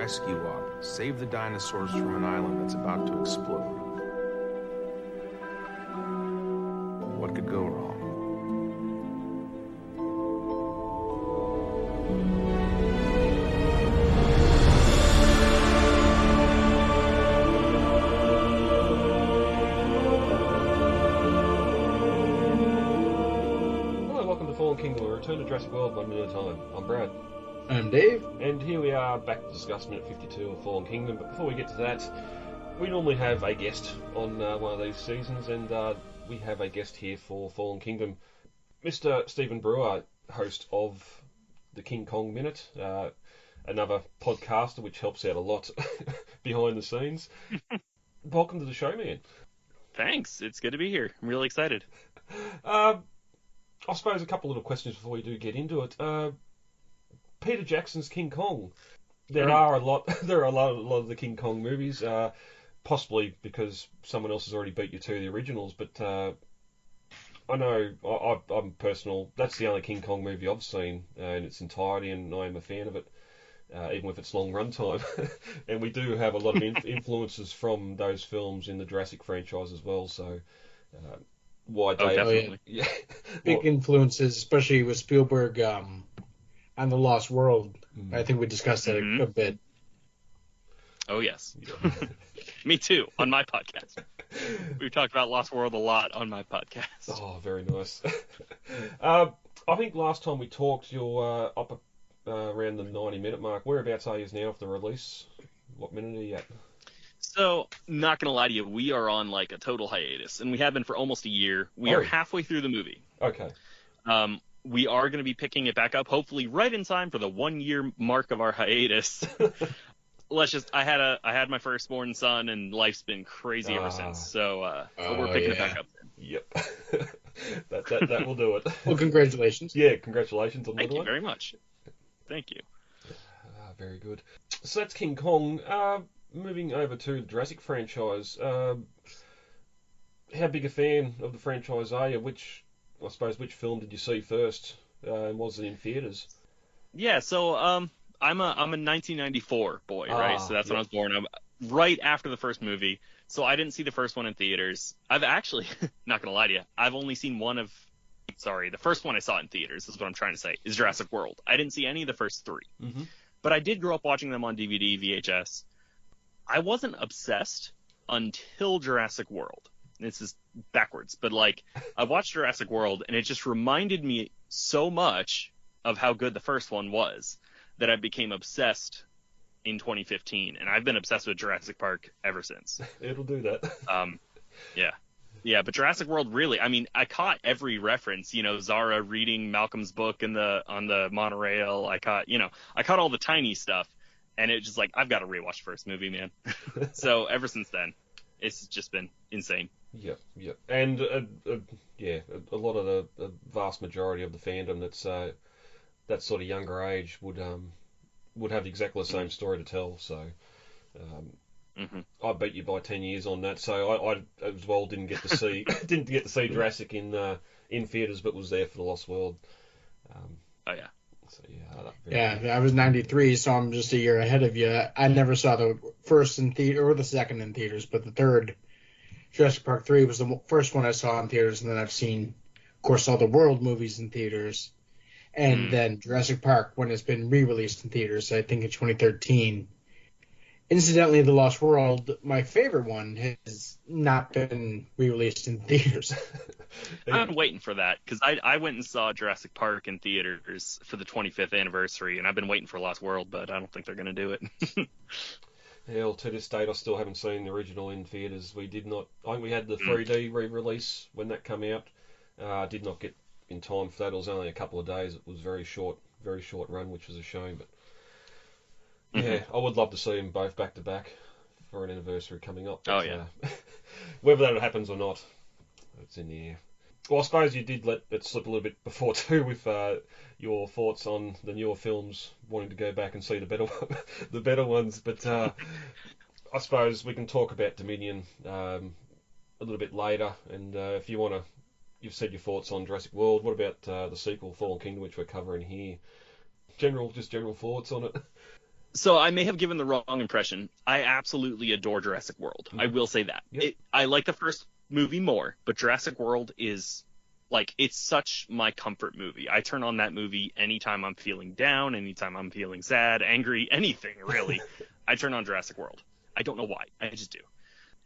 rescue op. Save the dinosaurs from an island that's about to explode. What could go wrong? Kingdom, a return to Jurassic World 1 minute at a time. I'm Brad. I'm Dave. And here we are back to discuss minute 52 of Fallen Kingdom. But before we get to that, we normally have a guest on one of these seasons, and we have a guest here for Fallen Kingdom. Mr Stephan Brewer, host of the King Kong Minute, another podcaster which helps out a lot behind the scenes. Welcome to the show, man. Thanks. It's good to be here. I'm really excited. I suppose a couple little questions before we do get into it. Peter Jackson's King Kong. There are a lot of the King Kong movies, possibly because someone else has already beat you to the originals. But I know I'm personal. That's the only King Kong movie I've seen in its entirety, and I am a fan of it, even with its long runtime. And we do have a lot of influences from those films in the Jurassic franchise as well. So. Why Dave? Definitely. Yeah. Big influences, especially with Spielberg and The Lost World. I think we discussed that a bit. Oh, yes. Me too, on my podcast. We've talked about Lost World a lot on my podcast. Oh, very nice. I think last time we talked, you're up around the 90-minute mark. Whereabouts are you now of the release? What minute are you at? So, not going to lie to you, we are on like a total hiatus, and we have been for almost a year. We are halfway through the movie. Okay. We are going to be picking it back up, hopefully right in time for the 1-year mark of our hiatus. I had my firstborn son, and life's been crazy ever since. So we're picking it back up. Yep. that will do it. Well, congratulations. Yeah, congratulations on that one. Thank you very much. Thank you. Very good. So that's King Kong. Moving over to the Jurassic franchise, how big a fan of the franchise are you? Which film did you see first? And was it in theaters? Yeah, so I'm a 1994 boy, right? So that's when I was born. I'm right after the first movie. So I didn't see the first one in theaters. I've actually, not gonna lie to you, I've only seen the first one I saw in theaters, is what I'm trying to say, is Jurassic World. I didn't see any of the first three. Mm-hmm. But I did grow up watching them on DVD, VHS. I wasn't obsessed until Jurassic World. This is backwards, but I watched Jurassic World, and it just reminded me so much of how good the first one was that I became obsessed in 2015, and I've been obsessed with Jurassic Park ever since. It'll do that. Yeah, but Jurassic World really, I mean, I caught every reference, Zara reading Malcolm's book on the monorail. I caught all the tiny stuff. And it's just I've got to rewatch the first movie, man. So ever since then, it's just been insane. Yep. And a lot of the vast majority of the fandom that's that sort of younger age would have exactly the same story to tell. So I beat you by 10 years on that. So I as well didn't get to see Jurassic in theaters, but was there for the Lost World. Oh yeah. So, I was 93, so I'm just a year ahead of you. I never saw the first in theater or the second in theaters, but the third, Jurassic Park 3, was the first one I saw in theaters, and then I've seen, of course, all the World movies in theaters, and then Jurassic Park when it's been re-released in theaters, I think in 2013. Incidentally, The Lost World, my favorite one, has not been re-released in theaters. I'm waiting for that, because I went and saw Jurassic Park in theaters for the 25th anniversary, and I've been waiting for Lost World, but I don't think they're going to do it. Well, to this date, I still haven't seen the original in theaters. I think we had the 3D re-release when that came out. Did not get in time for that. It was only a couple of days. It was very short run, which was a shame, but yeah, I would love to see them both back to back for an anniversary coming up. But, whether that happens or not, it's in the air. Well, I suppose you did let it slip a little bit before too with your thoughts on the newer films, wanting to go back and see the better ones. But I suppose we can talk about Dominion a little bit later. And if you want to, you've said your thoughts on Jurassic World. What about the sequel, Fallen Kingdom, which we're covering here? General thoughts on it. So I may have given the wrong impression. I absolutely adore Jurassic World. I will say that. Yep. I like the first movie more, but Jurassic World is like, it's such my comfort movie. I turn on that movie anytime I'm feeling down, anytime I'm feeling sad, angry, anything really. I turn on Jurassic World. I don't know why. I just do.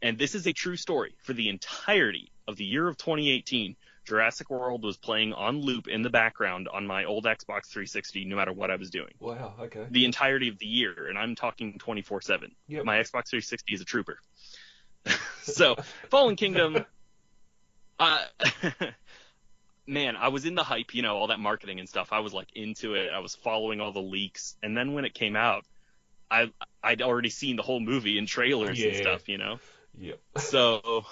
And this is a true story. For the entirety of the year of 2018, Jurassic World was playing on loop in the background on my old Xbox 360 no matter what I was doing. Wow, okay. The entirety of the year, and I'm talking 24/7. Yep. My Xbox 360 is a trooper. So, Fallen Kingdom, man, I was in the hype, you know, all that marketing and stuff. I was like into it. I was following all the leaks, and then when it came out, I'd already seen the whole movie in trailers and stuff, you know. Yep. So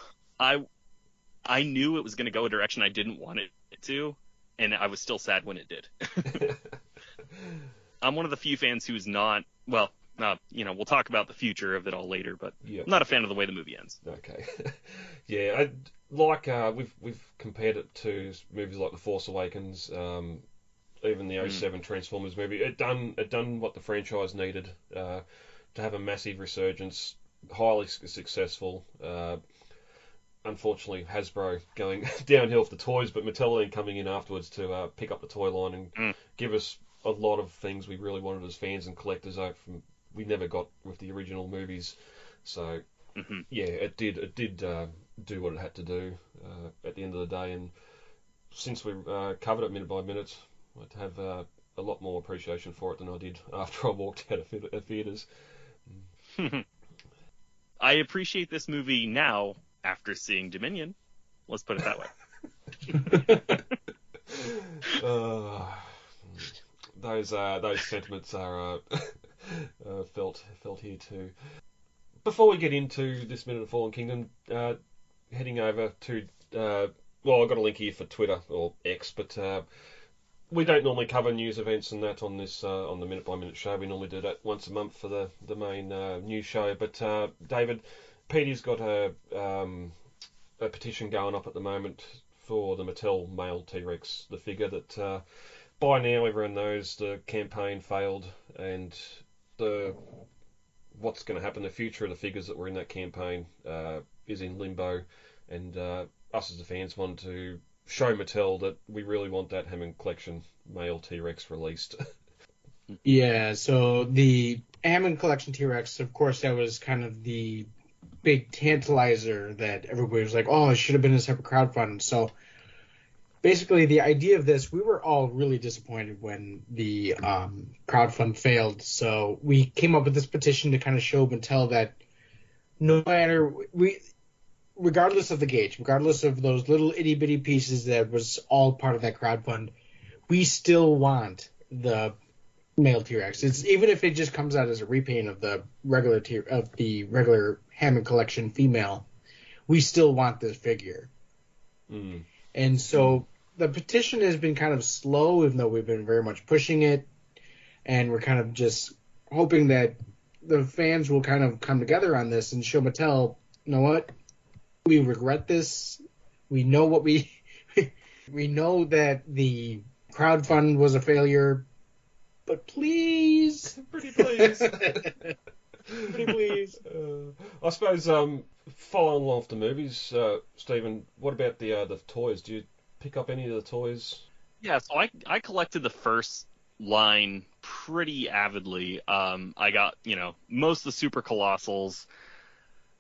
I knew it was going to go a direction I didn't want it to, and I was still sad when it did. I'm one of the few fans who's not, well, you know, we'll talk about the future of it all later, but I'm not a fan of the way the movie ends. Okay. Yeah, we've compared it to movies like The Force Awakens, even the 07 Transformers movie. It done what the franchise needed to have a massive resurgence, highly successful. Unfortunately, Hasbro going downhill for the toys, but Mattel then coming in afterwards to pick up the toy line and give us a lot of things we really wanted as fans and collectors we never got with the original movies. So yeah, it did do what it had to do at the end of the day. And since we covered it minute by minute, I'd have a lot more appreciation for it than I did after I walked out of theaters. I appreciate this movie now after seeing Dominion. Let's put it that way. Those sentiments are felt here too. Before we get into this minute of Fallen Kingdom, heading over to well, I've got a link here for Twitter or X, but we don't normally cover news events and that on this on the minute by minute show. We normally do that once a month for the main news show. But David, Pedia's got a petition going up at the moment for the Mattel male T-Rex, the figure that by now everyone knows the campaign failed, and what's going to happen, the future of the figures that were in that campaign is in limbo, and us as the fans want to show Mattel that we really want that Hammond collection male T-Rex released. Yeah, so the Hammond collection T-Rex, of course, that was kind of the big tantalizer that everybody was like, oh, it should have been a separate crowdfund. So basically the idea of this, we were all really disappointed when the crowdfund failed. So we came up with this petition to kind of show Mattel that no matter, regardless of the gauge, regardless of those little itty bitty pieces that was all part of that crowdfund, we still want the male T-Rex. It's even if it just comes out as a repaint of the regular Hammond collection female, we still want this figure. And so the petition has been kind of slow, even though we've been very much pushing it, and we're kind of just hoping that the fans will kind of come together on this and show Mattel, you know what, we regret this. We know what we know that the crowdfund was a failure, but please, pretty please. Pretty please. I suppose following along with the movies, Stephen, what about the toys? Do you pick up any of the toys? Yeah, so I collected the first line pretty avidly. I got, most of the Super Colossals.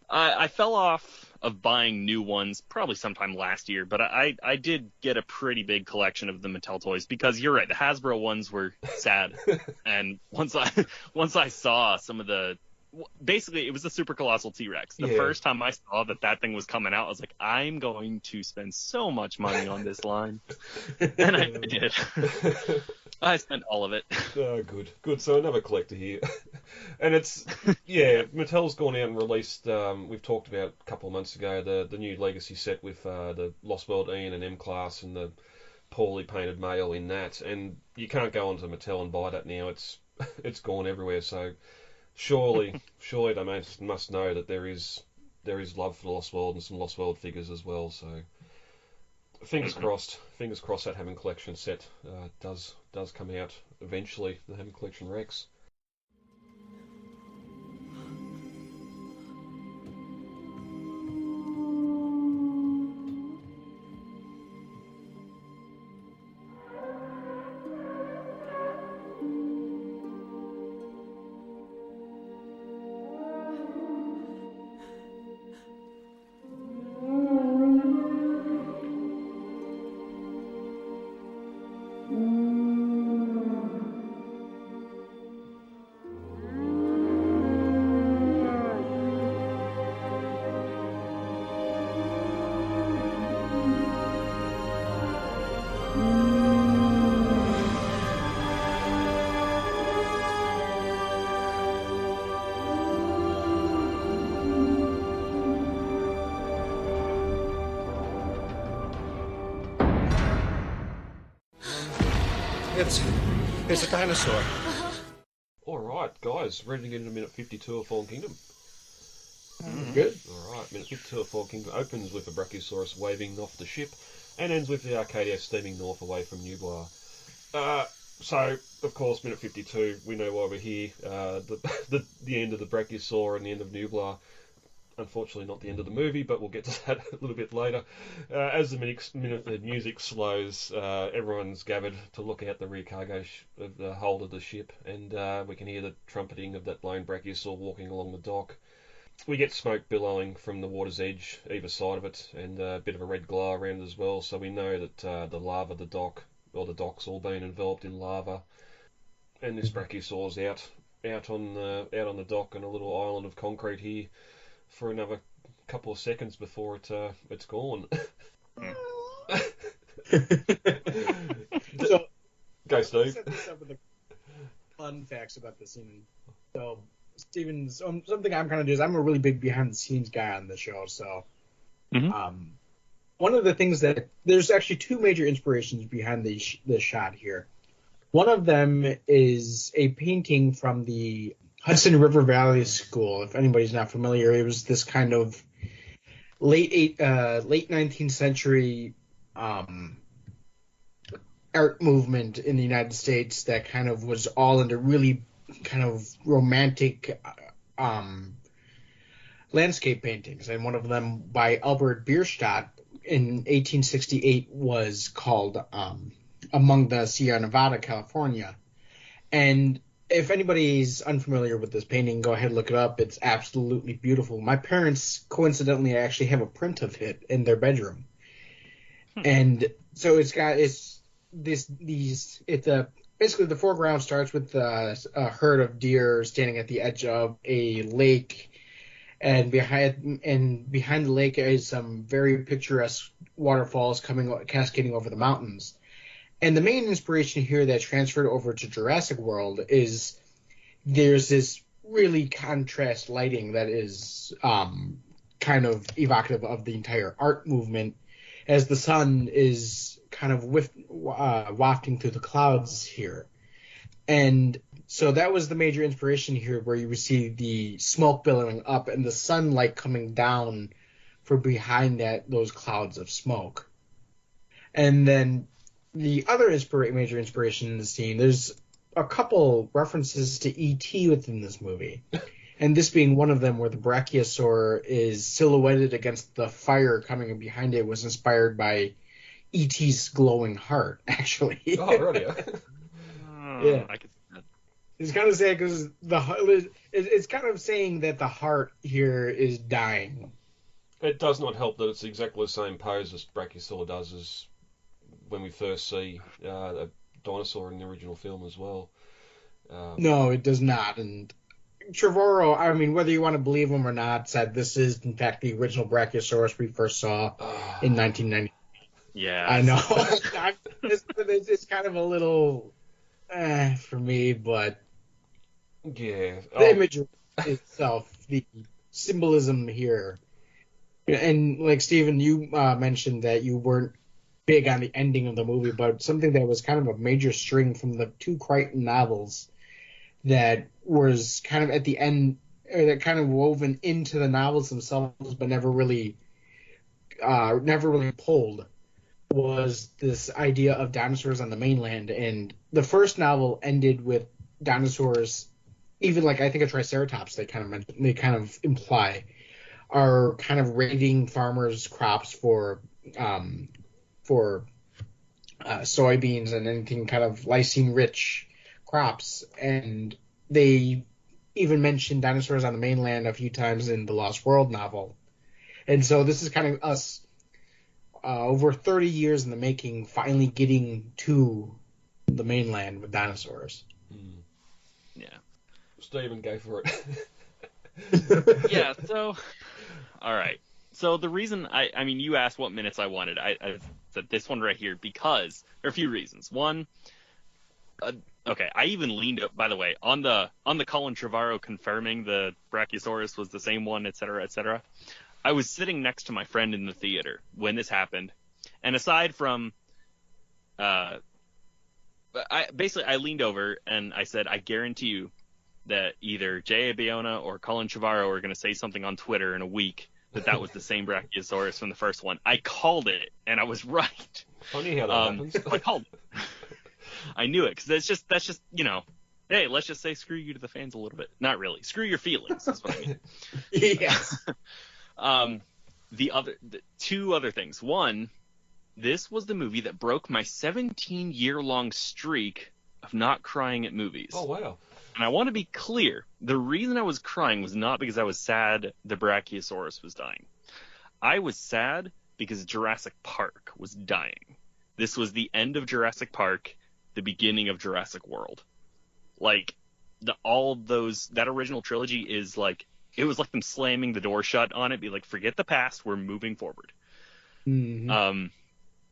I fell off of buying new ones probably sometime last year, but I did get a pretty big collection of the Mattel toys because you're right, the Hasbro ones were sad. And once I saw some of the, basically it was the Super Colossal T-Rex. The first time I saw that thing was coming out, I was like, I'm going to spend so much money on this line. And I did. I spent all of it. Oh, good. So another collector here. And it's, Mattel's gone out and released, we've talked about a couple of months ago, the new Legacy set with the Lost World Ian and M-Class and the poorly painted male in that. And you can't go onto Mattel and buy that now. It's gone everywhere. So surely they must know that there is love for the Lost World and some Lost World figures as well. So fingers crossed that Hammond collection set does come out eventually, the Hammond collection Rex. It's a dinosaur. All right, guys, ready to get into minute 52 of Fallen Kingdom? Good. All right, minute 52 of Fallen Kingdom opens with a Brachiosaurus waving off the ship and ends with the Arcadia steaming north away from Nublar. So, of course, minute 52, we know why we're here. The end of the Brachiosaur and the end of Nublar. Unfortunately, not the end of the movie, but we'll get to that a little bit later. As the music slows, everyone's gathered to look out the rear cargo of the hold of the ship, and we can hear the trumpeting of that lone Brachiosaur walking along the dock. We get smoke billowing from the water's edge, either side of it, and a bit of a red glow around it as well, so we know that the lava of the dock, or the dock's all been enveloped in lava, and this Brachiosaur's out on the dock on a little island of concrete here for another couple of seconds before it's gone. So, go, Steve. set this up with the fun facts about the scene. So, Steven, something I'm kind of do is I'm a really big behind the scenes guy on the show. So, one of the things that there's actually two major inspirations behind the shot here. One of them is a painting from the Hudson River Valley School. If anybody's not familiar, it was this kind of late 19th century art movement in the United States that kind of was all into really kind of romantic landscape paintings. And one of them by Albert Bierstadt in 1868 was called Among the Sierra Nevada, California. And if anybody's unfamiliar with this painting, go ahead and look it up. It's absolutely beautiful. My parents, coincidentally, actually have a print of it in their bedroom. And so basically the foreground starts with a herd of deer standing at the edge of a lake, and behind the lake is some very picturesque waterfalls cascading over the mountains. And the main inspiration here that transferred over to Jurassic World is there's this really contrast lighting that is kind of evocative of the entire art movement as the sun is kind of wafting through the clouds here. And so that was the major inspiration here, where you see the smoke billowing up and the sunlight coming down from behind those clouds of smoke. And then the other major inspiration in the scene, there's a couple references to E.T. within this movie. And this being one of them, where the Brachiosaur is silhouetted against the fire coming in behind it, was inspired by E.T.'s glowing heart, actually. Oh, really? Yeah. I could see that. It's kind of sad because it's kind of saying that the heart here is dying. It does not help that it's exactly the same pose as Brachiosaur does as when we first see a dinosaur in the original film as well. No, it does not. And Trevorrow, I mean, whether you want to believe him or not, said this is, in fact, the original Brachiosaurus we first saw in 1990. Yeah. I know. It's kind of a little for me, but yeah, the image itself, the symbolism here. And like Stephen, you mentioned that you weren't big on the ending of the movie, but something that was kind of a major string from the two Crichton novels that was kind of at the end, or that kind of woven into the novels themselves, but never really pulled, was this idea of dinosaurs on the mainland. And the first novel ended with dinosaurs, even like I think a Triceratops they kind of imply, are kind of raiding farmers' crops for soybeans and anything kind of lysine-rich crops. And they even mentioned dinosaurs on the mainland a few times in the Lost World novel. And so this is kind of us, over 30 years in the making, finally getting to the mainland with dinosaurs. Yeah. Stephen, go for it. Yeah, so, all right. So the reason, I mean, you asked what minutes I wanted. I said this one right here because there are a few reasons. One, okay, I even leaned up, by the way, on the Colin Trevorrow confirming the Brachiosaurus was the same one, et cetera, et cetera. I was sitting next to my friend in the theater when this happened, and aside from I leaned over and I said, I guarantee you that either J.A. Bayona or Colin Trevorrow are going to say something on Twitter in a week that was the same Brachiosaurus from the first one. I called it, and I was right. Funny how that happens. I called it. I knew it, because that's just, hey, let's just say screw you to the fans a little bit. Not really. Screw your feelings, that's what I mean. Yes. Two other things. One, this was the movie that broke my 17-year-long streak of not crying at movies. Oh, wow. And I want to be clear, the reason I was crying was not because I was sad the Brachiosaurus was dying. I was sad because Jurassic Park was dying. This was the end of Jurassic Park, the beginning of Jurassic World. Like, that original trilogy is like, it was like them slamming the door shut on it, be like, forget the past, we're moving forward. Mm-hmm.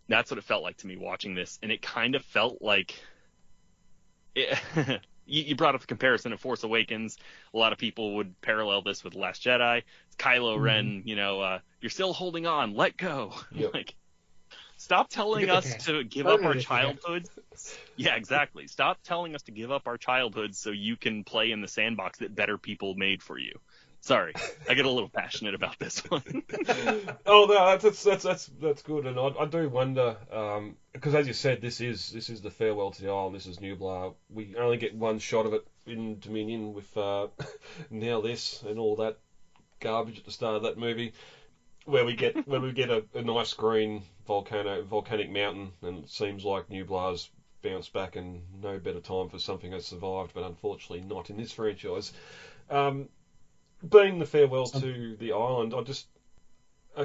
That's what it felt like to me watching this, and it kind of felt like... You brought up the comparison of Force Awakens. A lot of people would parallel this with Last Jedi. It's Kylo Ren, you're still holding on, let go. Yep. Like, stop telling us to give up our childhood. Yeah, exactly. Stop telling us to give up our childhood so you can play in the sandbox that better people made for you. Sorry, I get a little passionate about this one. Oh no, that's good, and I do wonder because as you said, this is the farewell to the island. This is Nublar. We only get one shot of it in Dominion with now this and all that garbage at the start of that movie, where we get a nice green volcanic mountain, and it seems like Nublar's bounced back, and no better time for something has survived, but unfortunately not in this franchise. Being the farewell to the island, we're going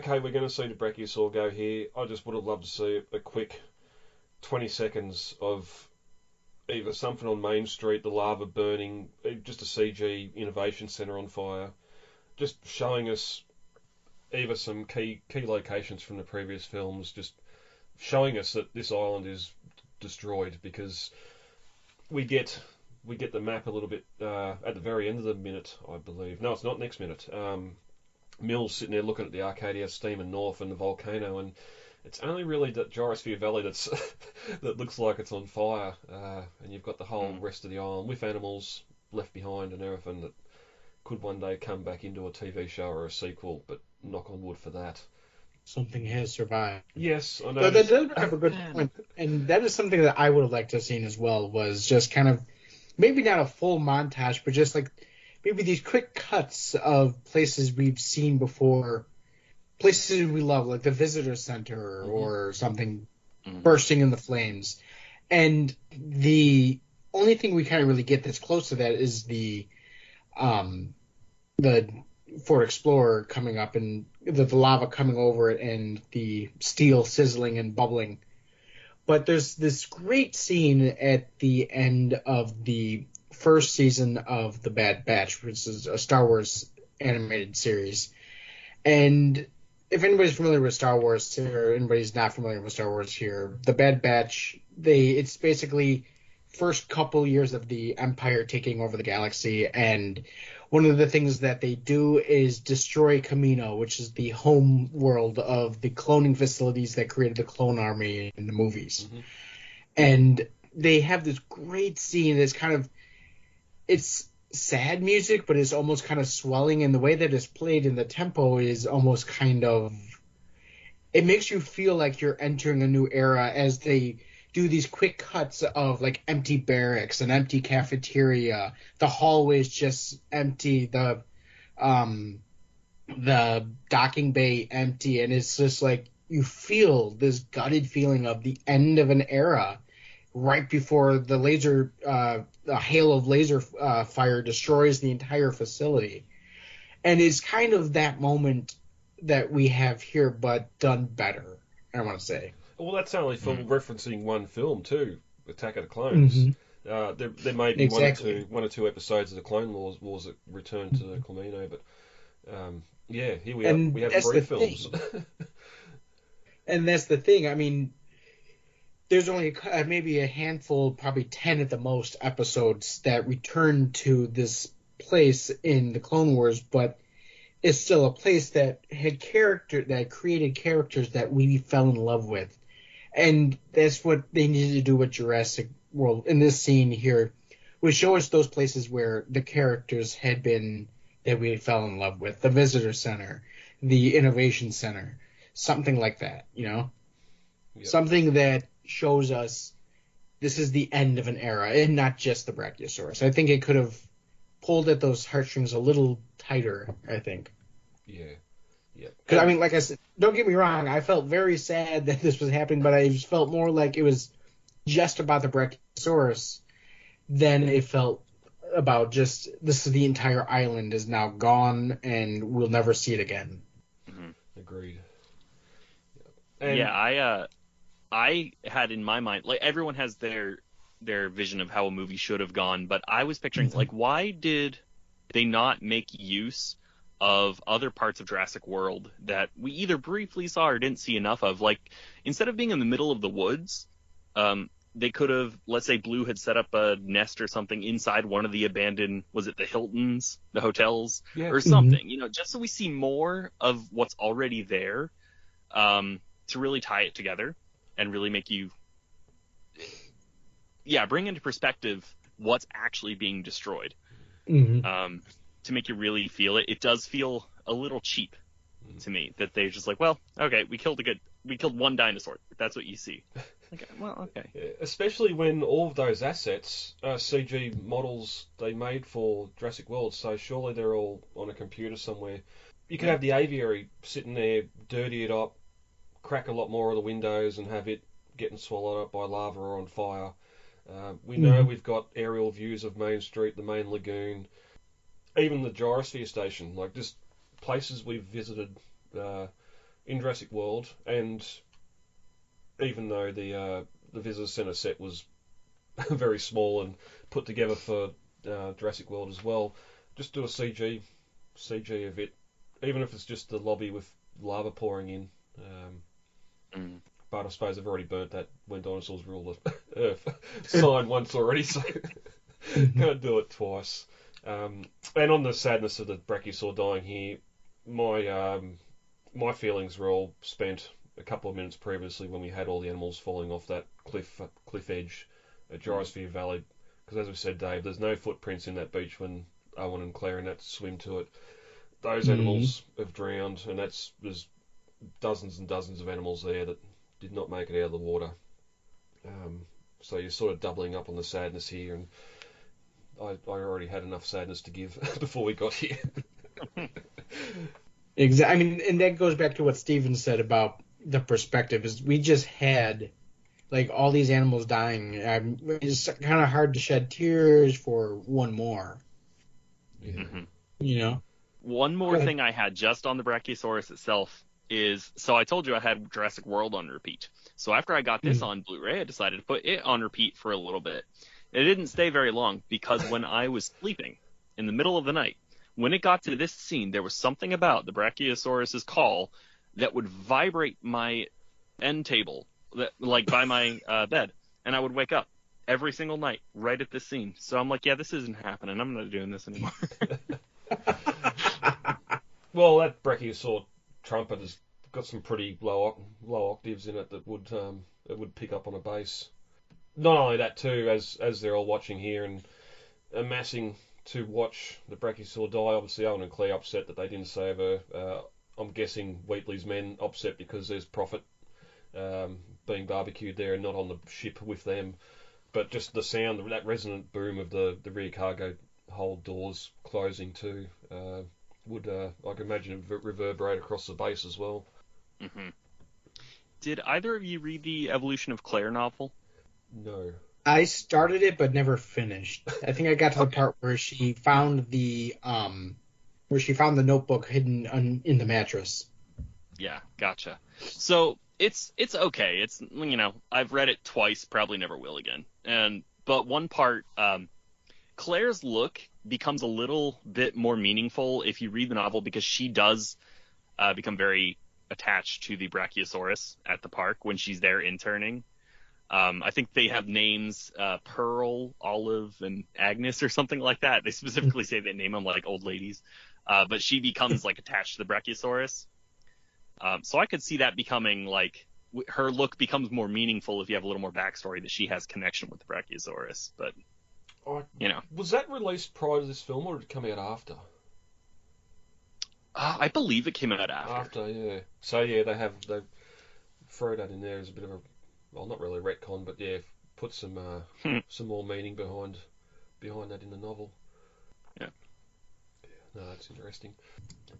to see the Brachiosaur go here. I just would have loved to see a quick 20 seconds of either something on Main Street, the lava burning, just a CG innovation centre on fire, just showing us either some key locations from the previous films, just showing us that this island is destroyed, because we get the map a little bit at the very end of the minute, I believe. No, it's not next minute. Mill's sitting there looking at the Arcadia steaming north and the volcano, and it's only really that Gyrosphere Valley that looks like it's on fire, and you've got the whole rest of the island with animals left behind and everything that could one day come back into a TV show or a sequel, but knock on wood for that. Something has survived. Yes, I know. But that does have a good point, and that is something that I would have liked to have seen as well, was just kind of, maybe not a full montage, but just like maybe these quick cuts of places we've seen before, places we love, like the visitor center or something bursting in the flames. And the only thing we kind of really get that's close to that is the Ford Explorer coming up and the lava coming over it and the steel sizzling and bubbling. But there's this great scene at the end of the first season of The Bad Batch, which is a Star Wars animated series. And if anybody's familiar with Star Wars, or anybody's not familiar with Star Wars here, The Bad Batch, it's basically first couple years of the Empire taking over the galaxy, and one of the things that they do is destroy Kamino, which is the home world of the cloning facilities that created the clone army in the movies. And they have this great scene that's it's sad music, but it's almost kind of swelling, and the way that it's played in the tempo is almost it makes you feel like you're entering a new era as they do these quick cuts of like empty barracks, an empty cafeteria, the hallways just empty, the docking bay empty, and it's just like you feel this gutted feeling of the end of an era right before the laser a hail of laser fire destroys the entire facility. And it's kind of that moment that we have here, but done better, I want to say. Well, that's only for referencing one film too, Attack of the Clones. There may be one or two episodes of the Clone Wars that return to Kamino, but here we are. We have 3 films. And that's the thing. I mean, there's only maybe a handful, probably 10 at the most, episodes that return to this place in the Clone Wars, but it's still a place that had created characters that we fell in love with. And that's what they needed to do with Jurassic World, in this scene here, would show us those places where the characters had been that we fell in love with. The visitor center, the innovation center, something like that, you know? Yep. Something that shows us this is the end of an era and not just the Brachiosaurus. I think it could have pulled at those heartstrings a little tighter, I think. Yeah. Because, I mean, like I said, don't get me wrong, I felt very sad that this was happening, but I just felt more like it was just about the Brachiosaurus than it felt about just this is the entire island is now gone and we'll never see it again. Mm-hmm. Agreed. Yeah, I had in my mind, like, everyone has their vision of how a movie should have gone, but I was picturing, like, why did they not make use of other parts of Jurassic World that we either briefly saw or didn't see enough of? Like, instead of being in the middle of the woods, they could have, let's say Blue had set up a nest or something inside one of the abandoned, was it the Hiltons, the hotels, or something, you know, just so we see more of what's already there, to really tie it together and really make you, bring into perspective what's actually being destroyed. To make you really feel it. It does feel a little cheap to me that they're just like, well, okay, we killed one dinosaur. That's what you see. Like, well, okay. Yeah, especially when all of those assets are CG models they made for Jurassic World, so surely they're all on a computer somewhere. You could have the aviary sitting there, dirty it up, crack a lot more of the windows and have it getting swallowed up by lava or on fire. We know we've got aerial views of Main Street, the main lagoon, even the gyrosphere station, like just places we've visited in Jurassic World. And even though the visitor center set was very small and put together for Jurassic World as well, just do a CG of it, even if it's just the lobby with lava pouring in. But I suppose I've already burnt that when dinosaurs rule the Earth sign once already, so can't do it twice. And on the sadness of the Brachiosaur dying here, my feelings were all spent a couple of minutes previously when we had all the animals falling off that cliff edge at Gyrosphere Valley. Because as we said, Dave, there's no footprints in that beach when Owen and Claire and that swim to it. Those animals have drowned, and there's dozens and dozens of animals there that did not make it out of the water. So you're sort of doubling up on the sadness here, and I already had enough sadness to give before we got here. Exactly. I mean, and that goes back to what Steven said about the perspective. Is we just had like all these animals dying. It's kind of hard to shed tears for one more. Yeah. You know. One more thing I had just on the Brachiosaurus itself is, so I told you I had Jurassic World on repeat. So after I got this on Blu-ray, I decided to put it on repeat for a little bit. It didn't stay very long because when I was sleeping in the middle of the night, when it got to this scene, there was something about the Brachiosaurus's call that would vibrate my end table, like by my bed, and I would wake up every single night right at this scene. So I'm like, yeah, this isn't happening. I'm not doing this anymore. Well, that Brachiosaur trumpet has got some pretty low octaves in it that would pick up on a bass. Not only that too, as they're all watching here and amassing to watch the Brachiosaur die. Obviously, Owen and Claire upset that they didn't save her. I'm guessing Wheatley's men upset because there's profit being barbecued there and not on the ship with them. But just the sound, that resonant boom of the rear cargo hold doors closing too, would I can imagine reverberate across the base as well. Did either of you read the Evolution of Claire novel? No. I started it but never finished. I think I got to the part where she found the notebook hidden in the mattress. Yeah, gotcha. So it's okay. It's, you know, I've read it twice, probably never will again. But one part, Claire's look becomes a little bit more meaningful if you read the novel, because she does become very attached to the Brachiosaurus at the park when she's there interning. I think they have names, Pearl, Olive, and Agnes or something like that. They specifically say they name them like old ladies. But she becomes like attached to the Brachiosaurus. So I could see that becoming like her look becomes more meaningful if you have a little more backstory that she has connection with the Brachiosaurus. But was that released prior to this film, or did it come out after? I believe it came out after. After, yeah. So yeah, they throw that in there as a bit of a, well, not really a retcon, but yeah, put some more meaning behind that in the novel. Yeah. No, that's interesting.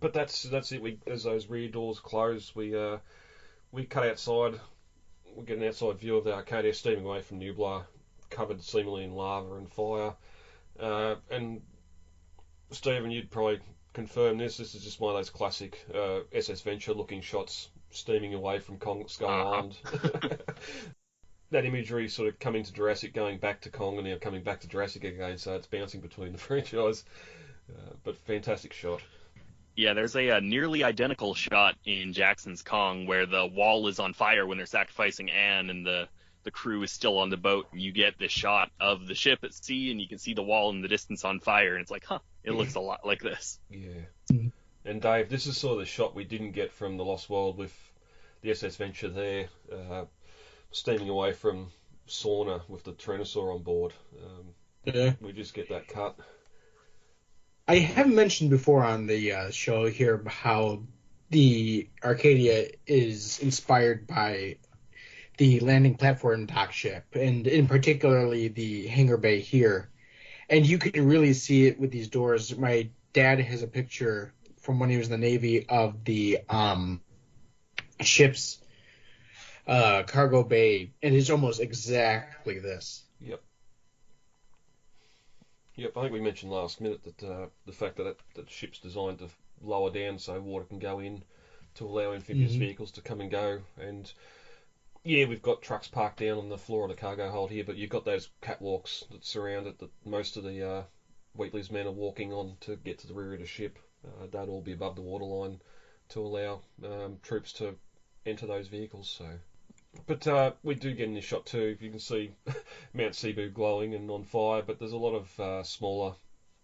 But that's it. As those rear doors close, we cut outside. We get an outside view of the Arcadia steaming away from Nublar, covered seemingly in lava and fire. And Stephen, you'd probably confirm this. This is just one of those classic SS Venture looking shots steaming away from Skull Island. That imagery sort of coming to Jurassic, going back to Kong, and now coming back to Jurassic again, so it's bouncing between the franchise. But fantastic shot. Yeah, there's a nearly identical shot in Jackson's Kong where the wall is on fire when they're sacrificing Anne, and the crew is still on the boat. And you get this shot of the ship at sea, and you can see the wall in the distance on fire, and it's like, it looks a lot like this. Yeah. And Dave, this is sort of the shot we didn't get from The Lost World with the SS Venture there, steaming away from Sauna with the Tyrannosaur on board. We just get that cut. I have mentioned before on the show here how the Arcadia is inspired by the landing platform dock ship, and in particularly the hangar bay here. And you can really see it with these doors. My dad has a picture from when he was in the Navy of the ship's cargo bay, and it's almost exactly this. Yep, I think we mentioned last minute that the fact that the ship's designed to lower down so water can go in to allow amphibious vehicles to come and go. And yeah, we've got trucks parked down on the floor of the cargo hold here, but you've got those catwalks that surround it that most of the Wheatley's men are walking on to get to the rear of the ship. They'd all be above the waterline to allow troops to enter those vehicles. So. But we do get in this shot too. You can see Mount Cebu glowing and on fire, but there's a lot of smaller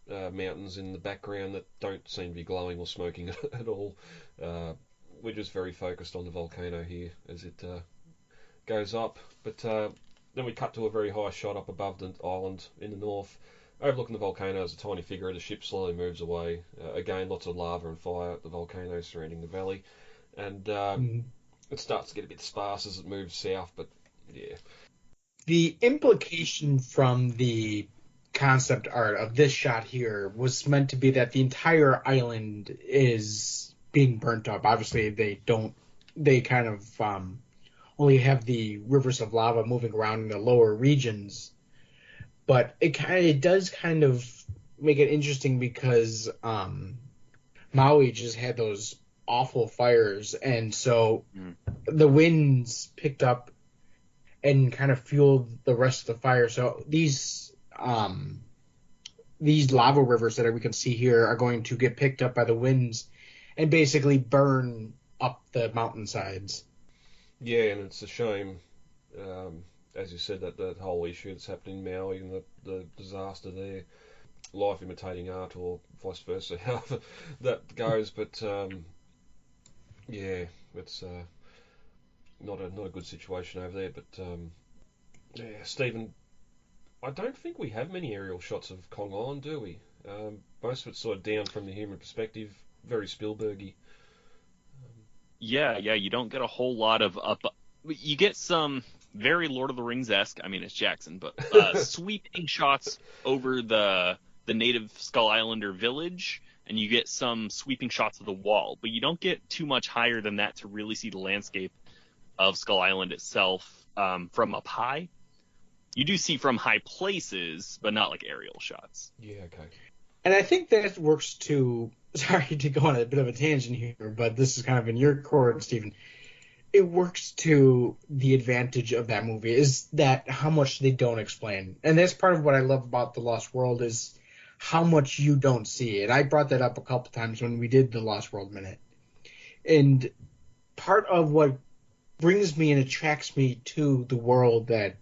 mountains in the background that don't seem to be glowing or smoking at all. We're just very focused on the volcano here as it goes up. But then we cut to a very high shot up above the island in the north. Overlooking the volcano as a tiny figure of the ship slowly moves away. Again, lots of lava and fire at the volcano surrounding the valley. And it starts to get a bit sparse as it moves south, but yeah. The implication from the concept art of this shot here was meant to be that the entire island is being burnt up. Obviously, they kind of only have the rivers of lava moving around in the lower regions. But it does kind of make it interesting because Maui just had those awful fires, and so the winds picked up and kind of fueled the rest of the fire. So these lava rivers that we can see here are going to get picked up by the winds and basically burn up the mountainsides. Yeah, and it's a shame, as you said, that the whole issue that's happened in Maui and the disaster there, life imitating art, or vice versa, how that goes. But yeah, it's not a good situation over there. But yeah, Stephen, I don't think we have many aerial shots of Kong Island, do we? Most of it's sort of down from the human perspective, very Spielbergy. Yeah, you don't get a whole lot of up. You get some very Lord of the Rings-esque, I mean it's Jackson, but sweeping shots over the native Skull Islander village, and you get some sweeping shots of the wall, but you don't get too much higher than that to really see the landscape of Skull Island itself from up high. You do see from high places, but not like aerial shots. Yeah, okay. And I think that works to, sorry to go on a bit of a tangent here, but this is kind of in your court, Stephen. It works to the advantage of that movie, is that how much they don't explain. And that's part of what I love about The Lost World, is how much you don't see. And I brought that up a couple times when we did the Lost World Minute. And part of what brings me and attracts me to the world that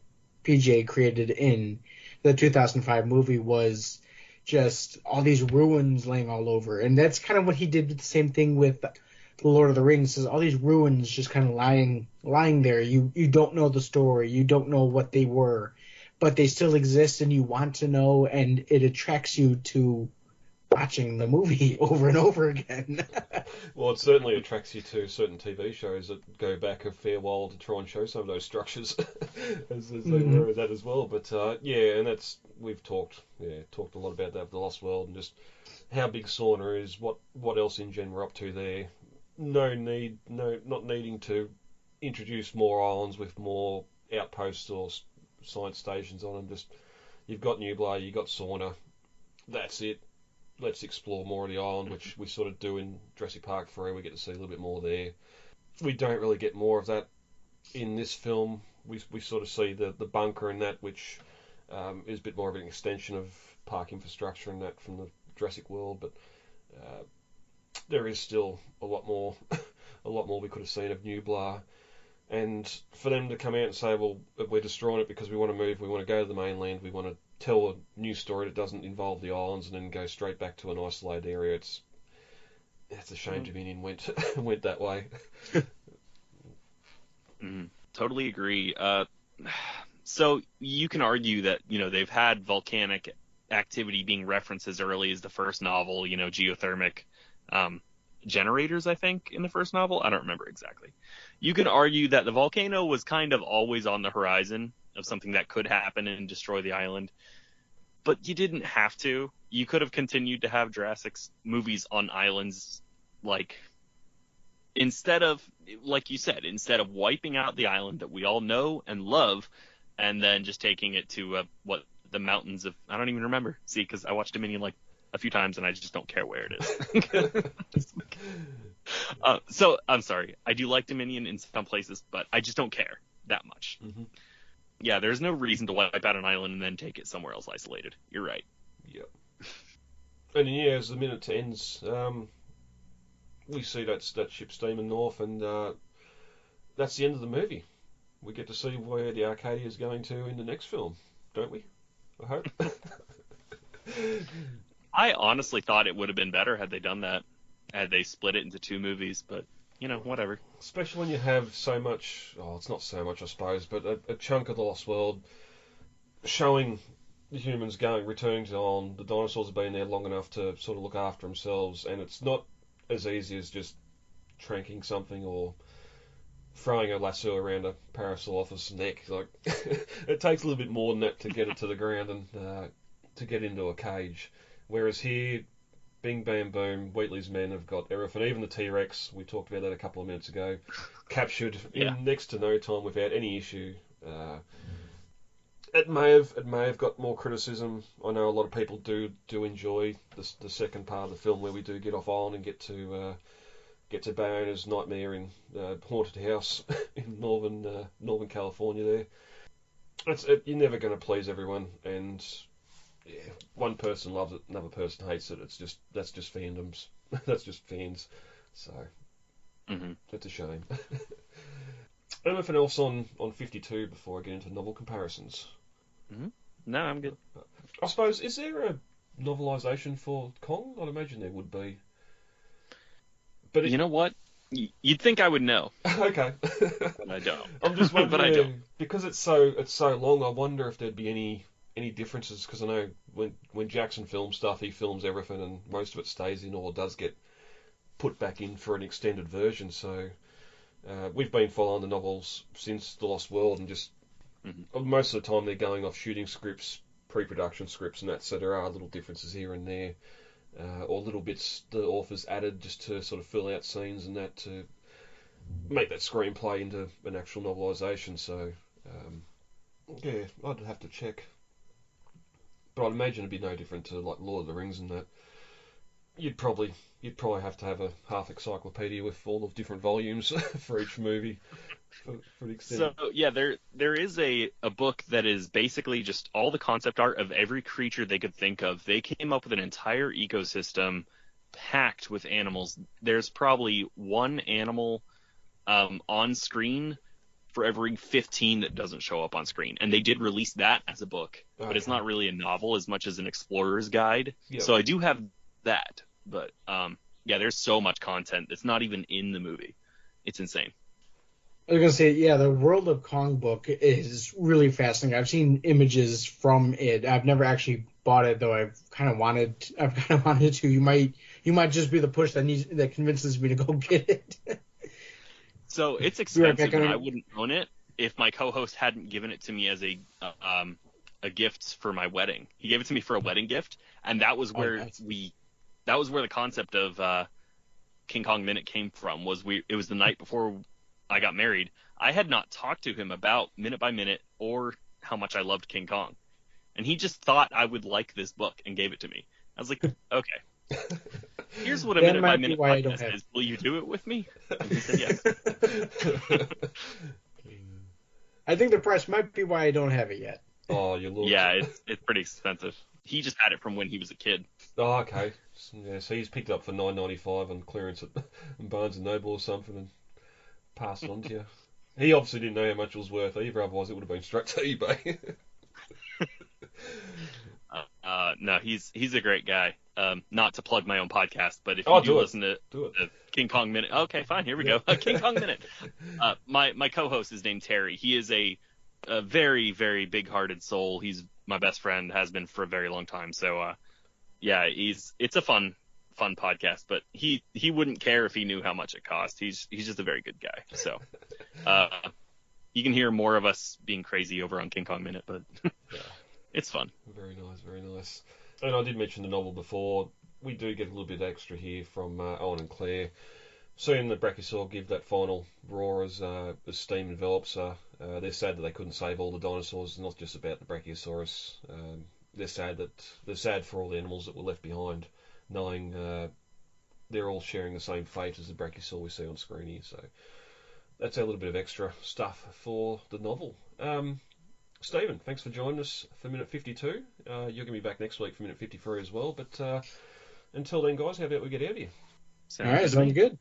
PJ created in the 2005 movie was just all these ruins laying all over. And that's kind of what he did with the same thing with The Lord of the Rings, there's all these ruins just kind of lying there. You don't know the story. You don't know what they were, but they still exist, and you want to know, and it attracts you to watching the movie over and over again. Well, it certainly attracts you to certain TV shows that go back a fair while to try and show some of those structures as they were that as well. But yeah, and we've talked a lot about that with The Lost World and just how big Sauna is, what else InGen we're up to there. Not needing to introduce more islands with more outposts or science stations on them. Just you've got Nublar, you've got Sauna. That's it. Let's explore more of the island, which we sort of do in Jurassic Park 3. We get to see a little bit more there. We don't really get more of that in this film. We sort of see the bunker and that, which is a bit more of an extension of park infrastructure and that from the Jurassic World, but there is still a lot more we could have seen of Nublar. And for them to come out and say, well, we're destroying it because we want to move, we want to go to the mainland, we want to tell a new story that doesn't involve the islands and then go straight back to an isolated area, it's a shame Dominion went that way. Totally agree. So you can argue that, they've had volcanic activity being referenced as early as the first novel, geothermic generators, I think, in the first novel. I don't remember exactly. You can argue that the volcano was kind of always on the horizon of something that could happen and destroy the island. But you didn't have to. You could have continued to have Jurassic's movies on islands, instead of wiping out the island that we all know and love, and then just taking it to the mountains of, I don't even remember. See, because I watched Dominion a few times and I just don't care where it is. So I'm sorry. I do like Dominion in some places, but I just don't care that much. Yeah, there's no reason to wipe out an island and then take it somewhere else isolated. You're right. Yep. And yeah, as the minute ends, we see that ship steaming north, and that's the end of the movie. We get to see where the Arcadia is going to in the next film, don't we? I hope. I honestly thought it would have been better had they done that, had they split it into two movies, but whatever. Especially when you have so much, it's not so much I suppose, but a chunk of The Lost World showing the humans returning to the island. The dinosaurs have been there long enough to sort of look after themselves, and it's not as easy as just tranking something or throwing a lasso around a Parasaurolophus' neck. It takes a little bit more than that to get it to the ground and to get into a cage. Whereas here, bing, bam, boom, Wheatley's men have got everything, even the T-Rex, we talked about that a couple of minutes ago, captured in next to no time without any issue. It may have got more criticism. I know a lot of people do enjoy the second part of the film where we do get off island and get to Bayona's nightmare in haunted house in northern California. There, you're never going to please everyone, and one person loves it, another person hates it. That's just fandoms. That's just fans. So it's a shame. Anything else on 52 before I get into novel comparisons? No, I'm good. I suppose, is there a novelisation for Kong? I'd imagine there would be. But you know what? You'd think I would know. Okay. But I don't. I'm just wondering, but I don't. Because it's so long, I wonder if there'd be any differences, because I know when Jackson films stuff, he films everything and most of it stays in or does get put back in for an extended version. So we've been following the novels since The Lost World, and just most of the time they're going off shooting scripts, pre-production scripts and that, so there are little differences here and there, or little bits the authors added just to sort of fill out scenes and that to make that screenplay into an actual novelisation. So yeah, I'd have to check. But I'd imagine it'd be no different to Lord of the Rings and that. You'd probably have to have a half encyclopedia with all of different volumes for each movie for the extent. So yeah, there is a book that is basically just all the concept art of every creature they could think of. They came up with an entire ecosystem packed with animals. There's probably one animal on screen for every 15 that doesn't show up on screen. And they did release that as a book, but it's not really a novel as much as an explorer's guide. Yep. So I do have that, but Yeah, there's so much content that's not even in the movie. It's insane. I was gonna say, yeah, the World of Kong book is really fascinating. I've seen images from it. I've never actually bought it, though. I've kind of wanted to. You might just be the push that convinces me to go get it. So it's Be right expensive, back and on I it. wouldn't own it if my co-host hadn't given it to me as a gift for my wedding. He gave it to me for a wedding gift, and that was where nice. that was where the concept of King Kong Minute came from. It was the night before I got married. I had not talked to him about Minute by Minute or how much I loved King Kong, and he just thought I would like this book and gave it to me. I was like, okay. Here's what a That minute by might be minute why I don't podcast have is. Will you do it with me? And he said yes. I think the price might be why I don't have it yet. Oh, you look. Yeah, it's pretty expensive. He just had it from when he was a kid. Oh, okay. Yeah, so he's picked it up for $9.95 on clearance at Barnes and Noble or something and passed it on to you. He obviously didn't know how much it was worth either, otherwise it would have been straight to eBay. No, he's a great guy. Not to plug my own podcast, but if Oh, you do do it. listen to Do it. the King Kong Minute, okay, fine, here we go. King Kong Minute. My co-host is named Terry. He is a very, very big-hearted soul. He's my best friend, has been for a very long time. So, yeah, it's a fun podcast, but he wouldn't care if he knew how much it cost. He's just a very good guy. So, you can hear more of us being crazy over on King Kong Minute, but Yeah. it's fun. Very nice, very nice. And I did mention the novel before. We do get a little bit extra here from Owen and Claire. Seeing the Brachiosaur give that final roar as steam envelops her, they're sad that they couldn't save all the dinosaurs. It's not just about the Brachiosaurus. They're sad for all the animals that were left behind, knowing they're all sharing the same fate as the Brachiosaur we see on screen here. So that's our little bit of extra stuff for the novel. Stephen, thanks for joining us for minute 52. You're going to be back next week for minute 53 as well. But until then, guys, how about we get out of here? All right, sounds good.